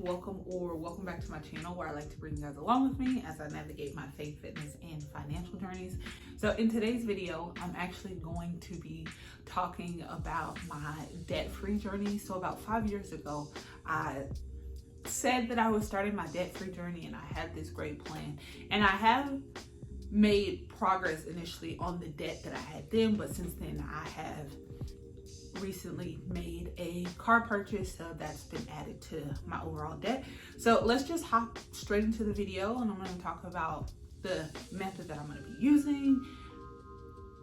welcome back to my channel, where I like to bring you guys along with me as I navigate my faith, fitness, and financial journeys. So in today's video, I'm actually going to be talking about my debt-free journey. So about 5 years ago, I said that I was starting my debt-free journey, and I had this great plan, and I have made progress initially on the debt that I had then, but since then I have recently made a car purchase, so that's been added to my overall debt. So let's just hop straight into the video, and I'm going to talk about the method that I'm going to be using,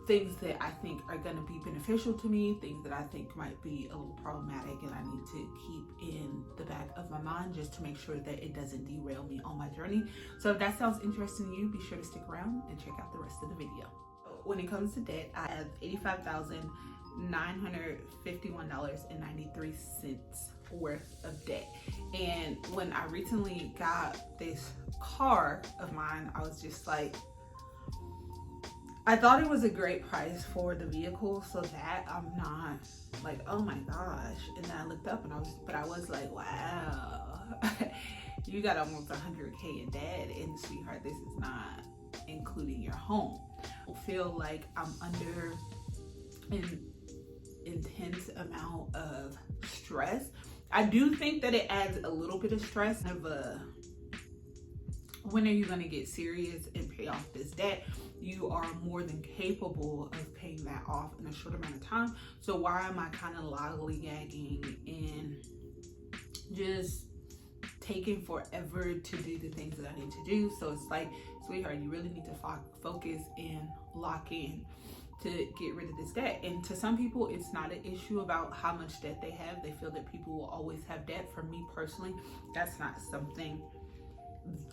things that I think are going to be beneficial to me, things that I think might be a little problematic and I need to keep in the back of my mind just to make sure that it doesn't derail me on my journey. So if that sounds interesting to you, be sure to stick around and check out the rest of the video. When it comes to debt, I have $85,951.93 worth of debt. And when I recently got this car of mine, I was just like, I thought it was a great price for the vehicle, so that I'm not like, oh my gosh. And then I looked up and I was like, wow, you got almost 100K in debt, and sweetheart, this is not including your home. I feel like I'm under an intense amount of stress. I do think that it adds a little bit of stress of when are you going to get serious and pay off this debt? You are more than capable of paying that off in a short amount of time. So why am I kind of lollygagging and just taking forever to do the things that I need to do? So it's like, sweetheart, you really need to focus and lock in to get rid of this debt. And to some people, it's not an issue about how much debt they have. They feel that people will always have debt. For me personally, that's not something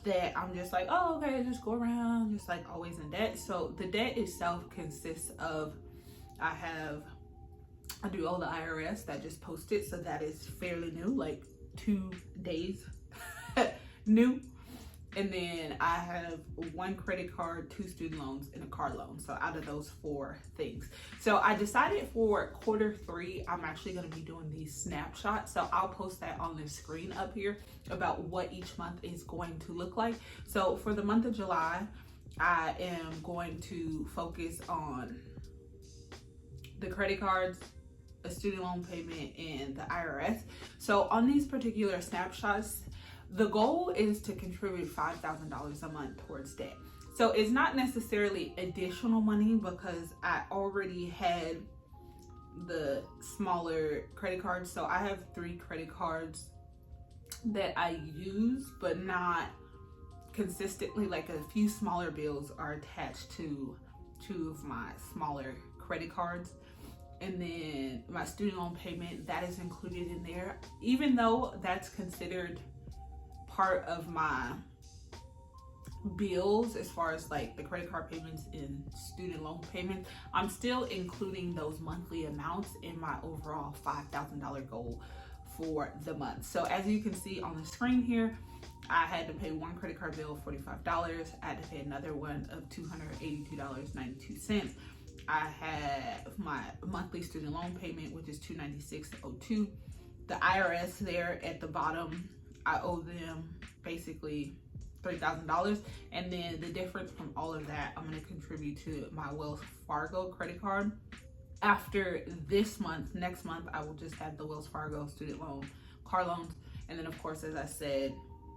that I'm just like, oh, okay, just go around just like always in debt. So the debt itself consists of, I do owe the IRS that just posted, so that is fairly new, like 2 days new. And then I have 1 credit card, 2 student loans, and a car loan. So out of those 4 things. So I decided for Q3, I'm actually going to be doing these snapshots. So I'll post that on the screen up here about what each month is going to look like. So for the month of July, I am going to focus on the credit cards, a student loan payment, and the IRS. So on these particular snapshots, the goal is to contribute $5,000 a month towards debt. So it's not necessarily additional money, because I already had the smaller credit cards. So I have 3 credit cards that I use, but not consistently. Like a few smaller bills are attached to 2 of my smaller credit cards. And then my student loan payment, that is included in there. Even though that's considered part of my bills as far as like the credit card payments and student loan payments, I'm still including those monthly amounts in my overall $5,000 goal for the month. So as you can see on the screen here, I had to pay 1 credit card bill of $45. I had to pay another one of $282.92. I have my monthly student loan payment, which is $296.02. The IRS there at the bottom, I owe them basically $3,000. And then the difference from all of that, I'm going to contribute to my Wells Fargo credit card. After this month, next month, I will just have the Wells Fargo student loan, car loans. And then of course, as I said,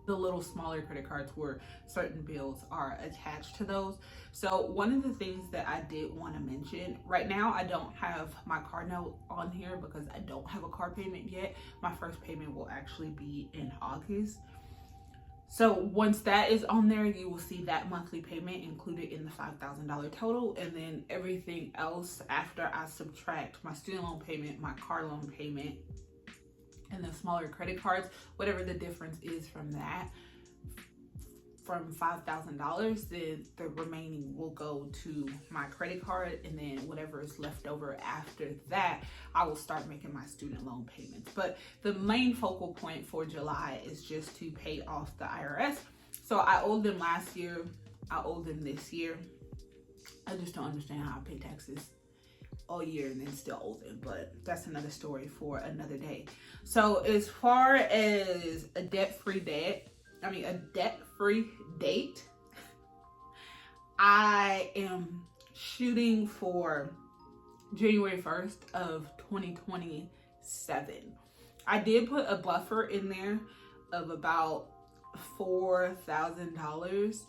the little smaller credit cards where certain bills are attached to those. So one of the things that I did want to mention, right now I don't have my car note on here because I don't have a car payment yet. My first payment will actually be in August. So once that is on there, you will see that monthly payment included in the $5,000 total. And then everything else after I subtract my student loan payment, my car loan payment, and the smaller credit cards, whatever the difference is from that, from $5,000, then the remaining will go to my credit card, and then whatever is left over after that, I will start making my student loan payments. But the main focal point for July is just to pay off the IRS. So I owed them last year, I owe them this year. I just don't understand how I pay taxes all year and then still owe them, but that's another story for another day. So as far as a debt-free date, I am shooting for January 1st of 2027. I did put a buffer in there of about $4,000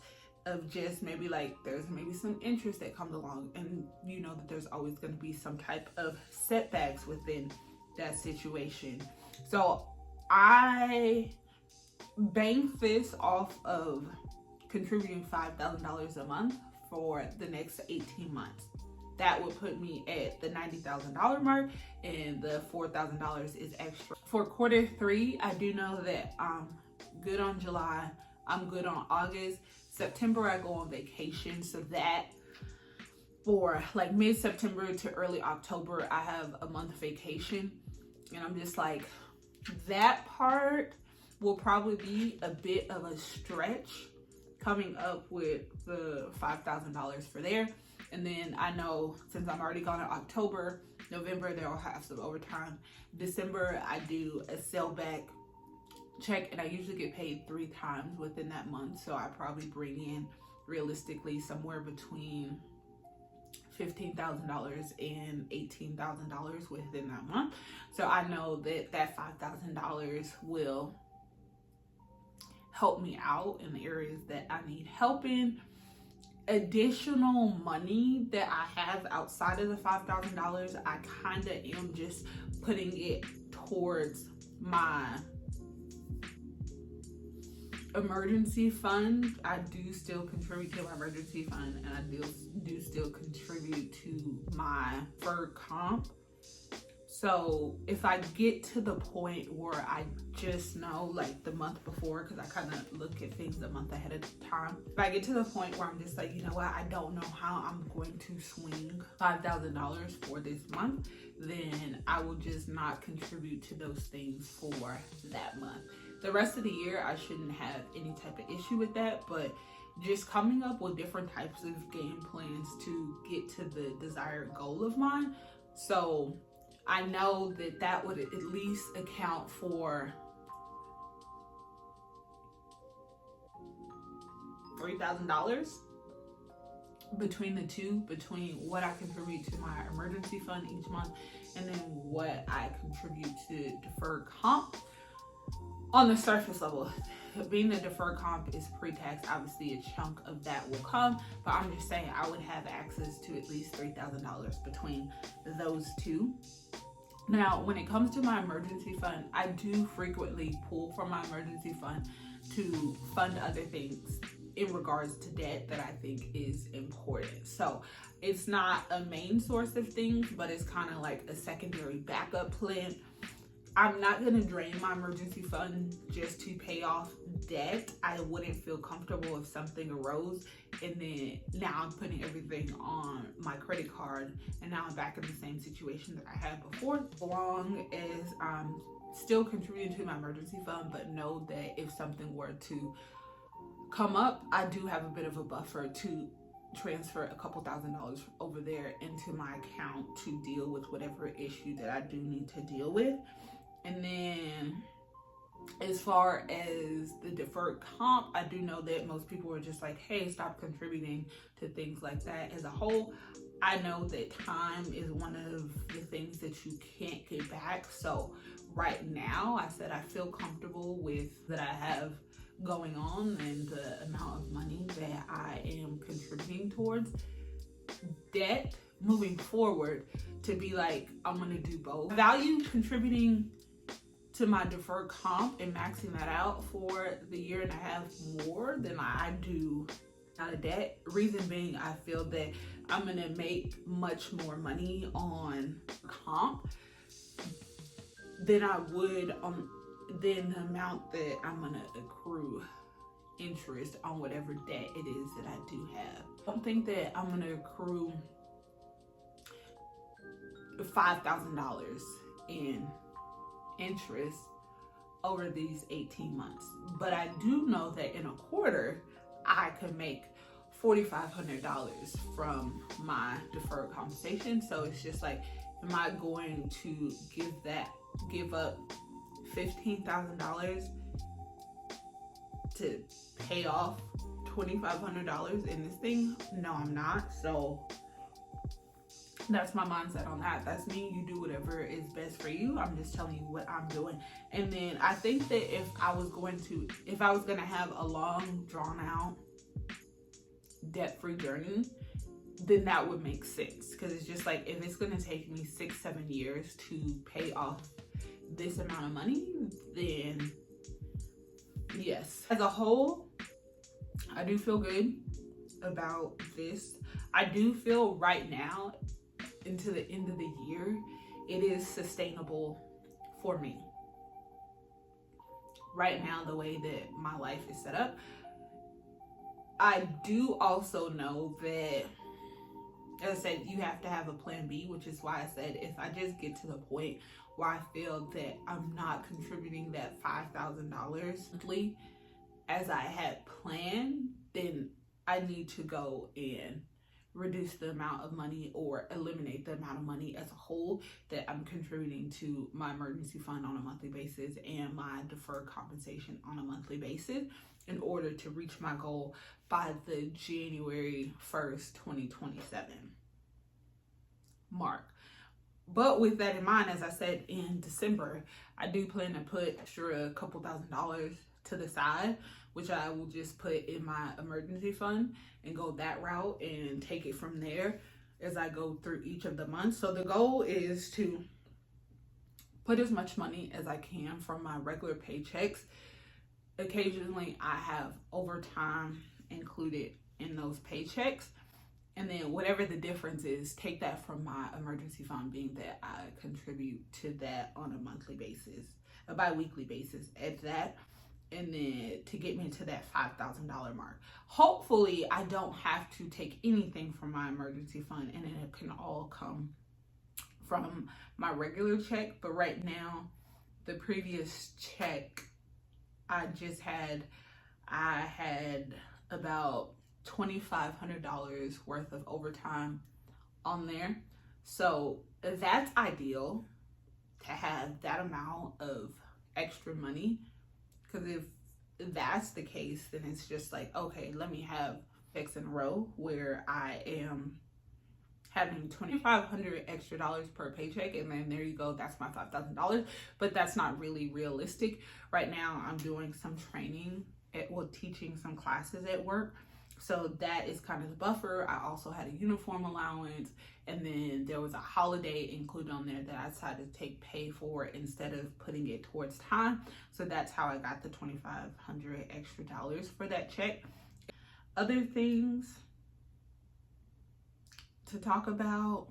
of just maybe like there's maybe some interest that comes along, and you know that there's always going to be some type of setbacks within that situation. So I bank this off of contributing $5,000 a month for the next 18 months. That would put me at the $90,000 mark, and the $4,000 is extra. For quarter 3, I do know that I'm good on July, I'm good on August. September, I go on vacation, so that for like mid-September to early October, I have a month vacation, and I'm just like, that part will probably be a bit of a stretch coming up with the $5,000 for there. And then I know since I'm already gone in October, November, they'll have some overtime. December, I do a sale back check, and I usually get paid 3 times within that month. So I probably bring in realistically somewhere between $15,000 and $18,000 within that month. So I know that that $5,000 will help me out in the areas that I need help in. Additional money that I have outside of the $5,000, I kind of am just putting it towards my emergency fund. I do still contribute to my emergency fund, and I do still contribute to my deferred comp. So if I get to the point where I just know, like the month before, because I kind of look at things a month ahead of time, if I get to the point where I'm just like, you know what, I don't know how I'm going to swing $5,000 for this month, then I will just not contribute to those things for that month. The rest of the year, I shouldn't have any type of issue with that, but just coming up with different types of game plans to get to the desired goal of mine. So I know that that would at least account for $3,000 between the two, between what I contribute to my emergency fund each month and then what I contribute to deferred comp. On the surface level, being the deferred comp is pre-tax, obviously a chunk of that will come, but I'm just saying I would have access to at least $3,000 between those two. Now, when it comes to my emergency fund, I do frequently pull from my emergency fund to fund other things in regards to debt that I think is important. So it's not a main source of things, but it's kind of like a secondary backup plan. I'm not going to drain my emergency fund just to pay off debt. I wouldn't feel comfortable if something arose and then now I'm putting everything on my credit card and now I'm back in the same situation that I had before. As long as I'm still contributing to my emergency fund, but know that if something were to come up, I do have a bit of a buffer to transfer a couple $1,000s over there into my account to deal with whatever issue that I do need to deal with. And then as far as the deferred comp, I do know that most people are just like, hey, stop contributing to things like that. As a whole, I know that time is one of the things that you can't get back. So right now, I said I feel comfortable with that I have going on and the amount of money that I am contributing towards debt. Moving forward, to be like, I'm gonna do both. I value contributing to my deferred comp and maxing that out for the year and a half more than I do out of debt. Reason being, I feel that I'm gonna make much more money on comp than I would on than the amount that I'm gonna accrue interest on whatever debt it is that I do have. I don't think that I'm gonna accrue $5,000 in interest over these 18 months, but I do know that in a quarter I could make $4,500 from my deferred compensation. So it's just like, am I going to give up $15,000 to pay off $2,500 in this thing? No, I'm not. So that's my mindset on that. That's me. You do whatever is best for you. I'm just telling you what I'm doing. And then I think that if I was going to have a long, drawn out, debt-free journey, then that would make sense. Because it's just like, if it's going to take me 6-7 years to pay off this amount of money, then yes. As a whole, I do feel good about this. I do feel right now, into the end of the year, it is sustainable for me. Right now, the way that my life is set up, I do also know that, as I said, you have to have a plan B, which is why I said if I just get to the point where I feel that I'm not contributing that $5,000 monthly as I had planned, then I need to go and reduce the amount of money or eliminate the amount of money as a whole that I'm contributing to my emergency fund on a monthly basis and my deferred compensation on a monthly basis in order to reach my goal by the January 1st, 2027 mark. But with that in mind, as I said in December, I do plan to put extra couple $1,000s to the side, which I will just put in my emergency fund and go that route and take it from there as I go through each of the months. So the goal is to put as much money as I can from my regular paychecks. Occasionally I have overtime included in those paychecks. And then whatever the difference is, take that from my emergency fund, being that I contribute to that on a monthly basis, a bi-weekly basis at that. And then to get me to that $5,000 mark. Hopefully I don't have to take anything from my emergency fund and it can all come from my regular check. But right now, the previous check I had about $2,500 worth of overtime on there. So that's ideal to have that amount of extra money. Because if that's the case, then it's just like, okay, let me have X in a row where I am having $2,500 extra dollars per paycheck, and then there you go, that's my $5,000. But that's not really realistic. Right now, I'm doing some training teaching some classes at work. So that is kind of the buffer. I also had a uniform allowance, and then there was a holiday included on there that I decided to take pay for instead of putting it towards time. So that's how I got the $2,500 extra dollars for that check. Other things to talk about: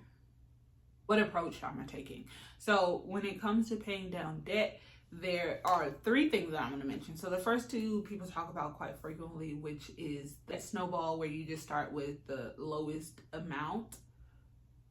what approach am I taking? So when it comes to paying down debt, there are 3 things that I'm going to mention. So the first 2 people talk about quite frequently, which is that snowball, where you just start with the lowest amount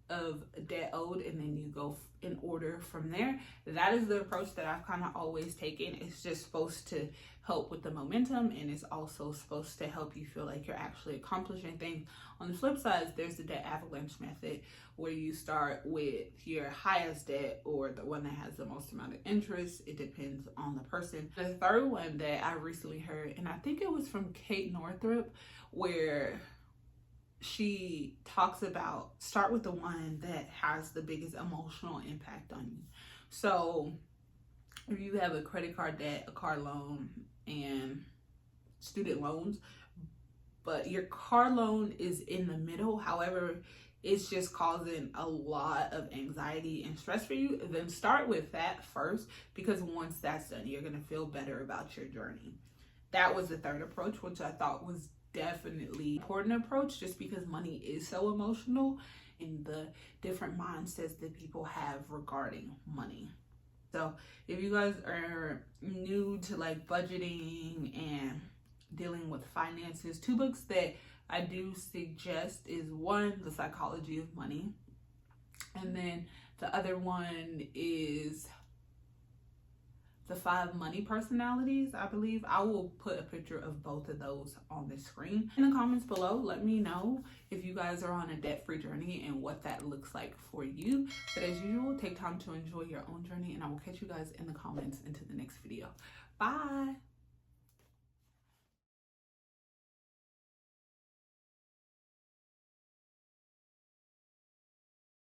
of debt owed and then you go in order from there. That is the approach that I've kind of always taken. It's just supposed to help with the momentum, and it's also supposed to help you feel like you're actually accomplishing things. On the flip side, there's the debt avalanche method, where you start with your highest debt or the one that has the most amount of interest. It depends on the person. The third one that I recently heard, and I think it was from Kate Northrup, where she talks about start with the one that has the biggest emotional impact on you. So if you have a credit card debt, a car loan, and student loans, but your car loan is in the middle, however, it's just causing a lot of anxiety and stress for you, then start with that first, because once that's done, you're going to feel better about your journey. That was the third approach, which I thought was definitely important approach, just because money is so emotional and the different mindsets that people have regarding money. So if you guys are new to like budgeting and dealing with finances, 2 books that I do suggest is one, The Psychology of Money, and then the other one is the 5 money personalities, I believe. I will put a picture of both of those on the screen. In the comments below, let me know if you guys are on a debt-free journey and what that looks like for you. But as usual, take time to enjoy your own journey, and I will catch you guys in the comments into the next video. Bye.